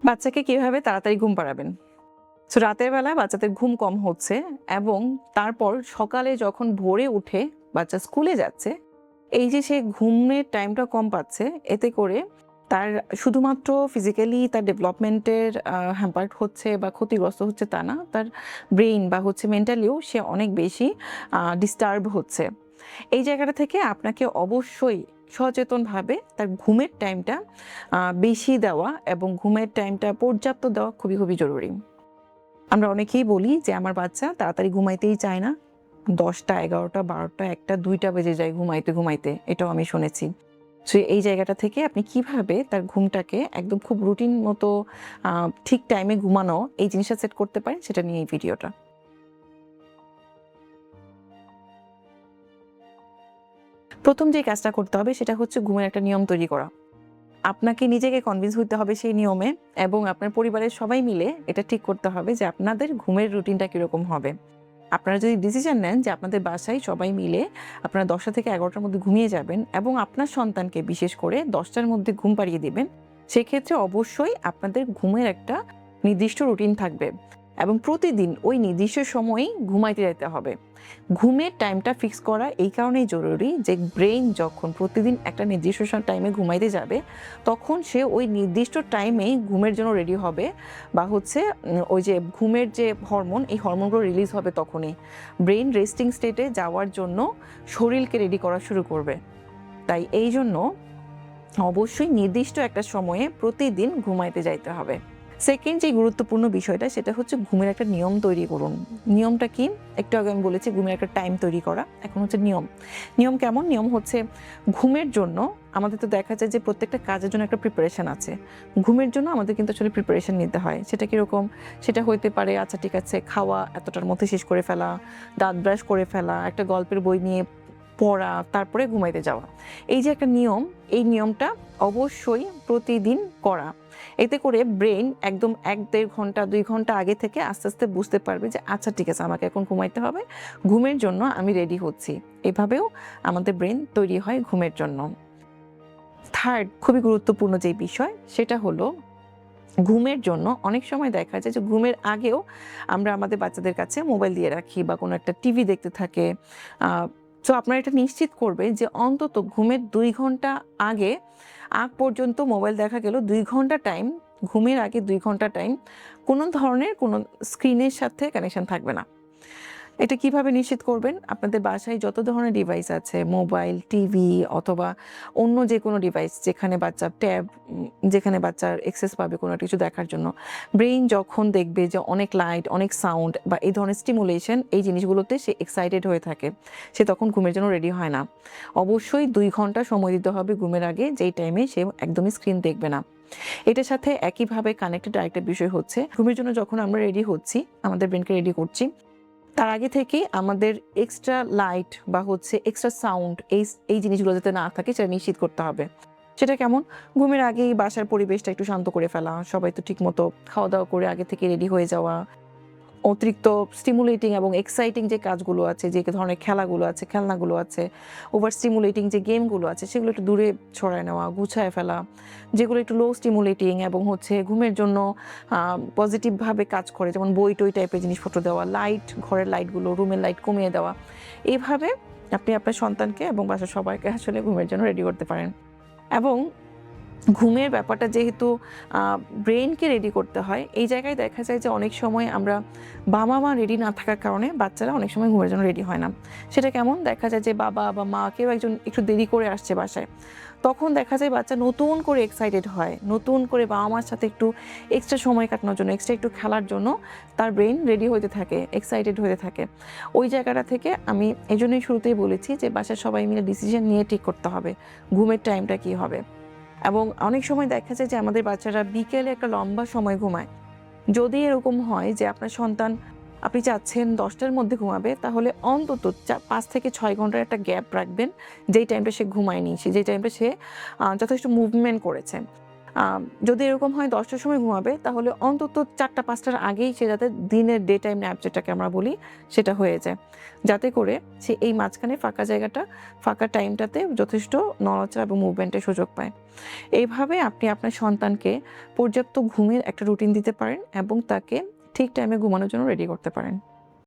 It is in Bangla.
বাচ্চাকে কিভাবে তাড়াতাড়ি ঘুম পাড়াবেন? সো রাতের বেলা বাচ্চাদের ঘুম কম হচ্ছে এবং তারপর সকালে যখন ভোরে উঠে বাচ্চা স্কুলে যাচ্ছে, এই যে সে ঘুমের টাইমটা কম পাচ্ছে, এতে করে তার শুধুমাত্র ফিজিক্যালি তার ডেভেলপমেন্টের হ্যাম্পার্ড হচ্ছে বা ক্ষতিগ্রস্ত হচ্ছে তা না। তার ব্রেইন বা মেন্টালিও সে অনেক বেশি ডিস্টার্ব হচ্ছে। এই জায়গাটা থেকে আপনাকে অবশ্যই সচেতনভাবে তার ঘুমের টাইমটা বেশি দেওয়া এবং ঘুমের টাইমটা পর্যাপ্ত দেওয়া খুবই, খুবই জরুরি। আমরা অনেকেই বলি যে আমার বাচ্চা তাড়াতাড়ি ঘুমাইতেই চায় না। ১০টা, ১১টা, ১২টা, ১টা, ২টা বেজে যায় ঘুমাইতে। এটাও আমি শুনেছি। সো এই জায়গাটা থেকে আপনি কিভাবে তার ঘুমটাকে একদম খুব রুটিন মতো ঠিক টাইমে ঘুমানো এই জিনিসটা সেট করতে পারেন সেটা নিয়ে এই ভিডিওটা। ১ম যে কাজটা করতে হবে সেটা হচ্ছে ঘুমের একটা নিয়ম তৈরি করা। আপনাকে নিজেকে কনভিন্স হইতে হবে সেই নিয়মে এবং আপনার পরিবারের সবাই মিলে এটা ঠিক করতে হবে যে আপনাদের ঘুমের রুটিনটা কিরকম হবে। আপনারা যদি ডিসিশন নেন যে আপনাদের বাসায় সবাই মিলে আপনারা ১০টা থেকে ১১টার মধ্যে ঘুমিয়ে যাবেন এবং আপনার সন্তানকে বিশেষ করে ১০টার মধ্যে ঘুম পাড়িয়ে দিবেন, সেক্ষেত্রে অবশ্যই আপনাদের ঘুমের একটা নির্দিষ্ট রুটিন থাকবে এবং প্রতিদিন ওই নির্দিষ্ট সময়েই ঘুমাইতে যেতে হবে। ঘুমের টাইমটা ফিক্স করা এই কারণেই জরুরি যে ব্রেইন যখন প্রতিদিন একটা নির্দিষ্ট টাইমে ঘুমাইতে যাবে, তখন সে ওই নির্দিষ্ট টাইমেই ঘুমের জন্য রেডি হবে বা ওই যে ঘুমের যে হরমোন, এই হরমোনগুলো রিলিজ হবে তখনই। ব্রেইন রেস্টিং স্টেটে যাওয়ার জন্য শরীরকে রেডি করা শুরু করবে। তাই এই জন্য অবশ্যই নির্দিষ্ট একটা সময়ে প্রতিদিন ঘুমাইতে যাইতে হবে। সেকেন্ড যে গুরুত্বপূর্ণ বিষয়টা সেটা হচ্ছে ঘুমের একটা নিয়ম তৈরি করুন। নিয়মটা কি? একটু আগে আমি বলেছি ঘুমের একটা টাইম তৈরি করা। এখন হচ্ছে নিয়ম। নিয়ম কেমন? নিয়ম হচ্ছে ঘুমের জন্য আমাদের তো দেখা যায় যে প্রত্যেকটা কাজের জন্য একটা প্রিপারেশন আছে। ঘুমের জন্য আমাদের কিন্তু আসলে প্রিপারেশন নিতে হয়। সেটা কিরকম? সেটা হইতে পারে আচ্ছা ঠিক আছে, খাওয়া এতটার মধ্যে শেষ করে ফেলা, দাঁত ব্রাশ করে ফেলা, একটা গল্পের বই নিয়ে পড়া, তারপরে ঘুমাইতে যাওয়া। এই যে একটা নিয়ম, এই নিয়মটা অবশ্যই প্রতিদিন করা। এতে করে ব্রেইন একদম ১-১.৫ ঘন্টা ২ ঘন্টা আগে থেকে আস্তে, আস্তে বুঝতে পারবে যে আচ্ছা ঠিক আছে আমাকে এখন ঘুমাইতে হবে। ঘুমের জন্য আমি রেডি হচ্ছি। এভাবেও আমাদের ব্রেইন তৈরি হয় ঘুমের জন্য। থার্ড খুবই গুরুত্বপূর্ণ যে বিষয় সেটা হলো ঘুমের জন্য অনেক সময় দেখা যায় যে ঘুমের আগেও আমরা আমাদের বাচ্চাদের কাছে মোবাইল দিয়ে রাখি বা কোনো একটা টিভি দেখতে থাকে। সো আপনারা এটা নিশ্চিত করবেন যে অন্তত ঘুমের ২ ঘন্টা আগ পর্যন্ত মোবাইল দেখা গেল ২ ঘন্টা টাইম, ঘুমের আগে ২ ঘন্টা টাইম কোনো ধরনের কোনো স্ক্রিনের সাথে কানেকশন থাকবে না। এটা কিভাবে নিশ্চিত করবেন? আপনাদের বাসায় যত ধরনের ডিভাইস আছে, মোবাইল, টিভি অথবা অন্য যেকোনো ডিভাইস যেখানে বাচ্চা ট্যাব যেখানে বাচ্চার অ্যাক্সেস পাবে কোনো একটা কিছু দেখার জন্য। ব্রেইন যখন দেখবে যে অনেক লাইট, অনেক সাউন্ড বা এই ধরনের স্টিমুলেশন এই জিনিসগুলোতে সে এক্সাইটেড হয়ে থাকে। সে তখন ঘুমের জন্য রেডি হয় না। অবশ্যই ২ ঘন্টা সময় দিতে হবে ঘুমের আগে যেই টাইমে সে একদমই স্ক্রিন দেখবে না। এটার সাথে একইভাবে কানেক্টেড আরেকটা বিষয় হচ্ছে ঘুমের জন্য যখন আমরা রেডি হচ্ছি, আমাদের ব্রেইনকে রেডি করছি, তার আগে থেকেই আমাদের এক্সট্রা লাইট বা এক্সট্রা সাউন্ড এই জিনিসগুলো যাতে না থাকে সেটা নিশ্চিত করতে হবে। সেটা কেমন? ঘুমের আগেই বাসার পরিবেশটা একটু শান্ত করে ফেলা, সবাই তো ঠিকমতো খাওয়া-দাওয়া করে আগে থেকে রেডি হয়ে যাওয়া। অতিরিক্ত স্টিমুলেটিং এবং এক্সাইটিং যে কাজগুলো আছে, যে ধরনের খেলাগুলো আছে, খেলনাগুলো আছে, ওভার স্টিমুলেটিং যে গেমগুলো আছে সেগুলো একটু দূরে সরায় নেওয়া, গুছায় ফেলা। যেগুলো একটু লো স্টিমুলেটিং এবং ঘুমের জন্য পজিটিভভাবে কাজ করে যেমন বই-টই টাইপের জিনিসপত্র দেওয়া, লাইট, ঘরের লাইটগুলো, রুমের লাইট কমিয়ে দেওয়া। এভাবে আপনি আপনার সন্তানকে এবং বাসার সবাইকে আসলে ঘুমের জন্য রেডি করতে পারেন। এবং ঘুমের ব্যাপারটা যেহেতু ব্রেইনকে রেডি করতে হয়, এই জায়গায় দেখা যায় যে অনেক সময় আমরা বাবা-মা রেডি না থাকার কারণে বাচ্চারা অনেক সময় ঘুমের জন্য রেডি হয় না। সেটা কেমন? দেখা যায় যে বাবা বা মা কেউ একজন একটু দেরি করে আসছে বাসায়। তখন দেখা যায় বাচ্চা নতুন করে এক্সাইটেড হয়। নতুন করে বাবা-মার সাথে একটু এক্সট্রা সময় কাটানোর জন্য, এক্সট্রা একটু খেলার জন্য তার ব্রেইন রেডি হইতে থাকে, এক্সাইটেড হতে থাকে। ওই জায়গাটা থেকে আমি এজন্যই শুরুতেই বলেছি যে বাসার সবাই মিলে ডিসিশন নিয়ে ঠিক করতে হবে ঘুমের টাইমটা কী হবে। এবং অনেক সময় দেখা যায় যে আমাদের বাচ্চারা বিকেলে একটা লম্বা সময় ঘুমায়। যদি এরকম হয় যে আপনার সন্তান আপনি চাচ্ছেন ১০টার মধ্যে ঘুমাবে, তাহলে অন্তত ৫ থেকে ৬ ঘন্টার একটা গ্যাপ রাখবেন যেই টাইমটা সে ঘুমায়নি, যেই টাইমটা সে যথেষ্ট মুভমেন্ট করেছে। যদি এরকম হয় 10টার সময় ঘুমাবে, তাহলে অন্তত 4টা-5টার আগেই সে যাতে দিনের ডে টাইম ন্যাপ যেটাকে আমরা বলি সেটা হয়ে যায়, যাতে করে সে এই মাঝখানে ফাঁকা টাইমটাতে যথেষ্ট নড়াচড়া এবং মুভমেন্টের সুযোগ পায়। এইভাবে আপনি আপনার সন্তানকে পর্যাপ্ত ঘুমের একটা রুটিন দিতে পারেন এবং তাকে ঠিক টাইমে ঘুমানোর জন্য রেডি করতে পারেন।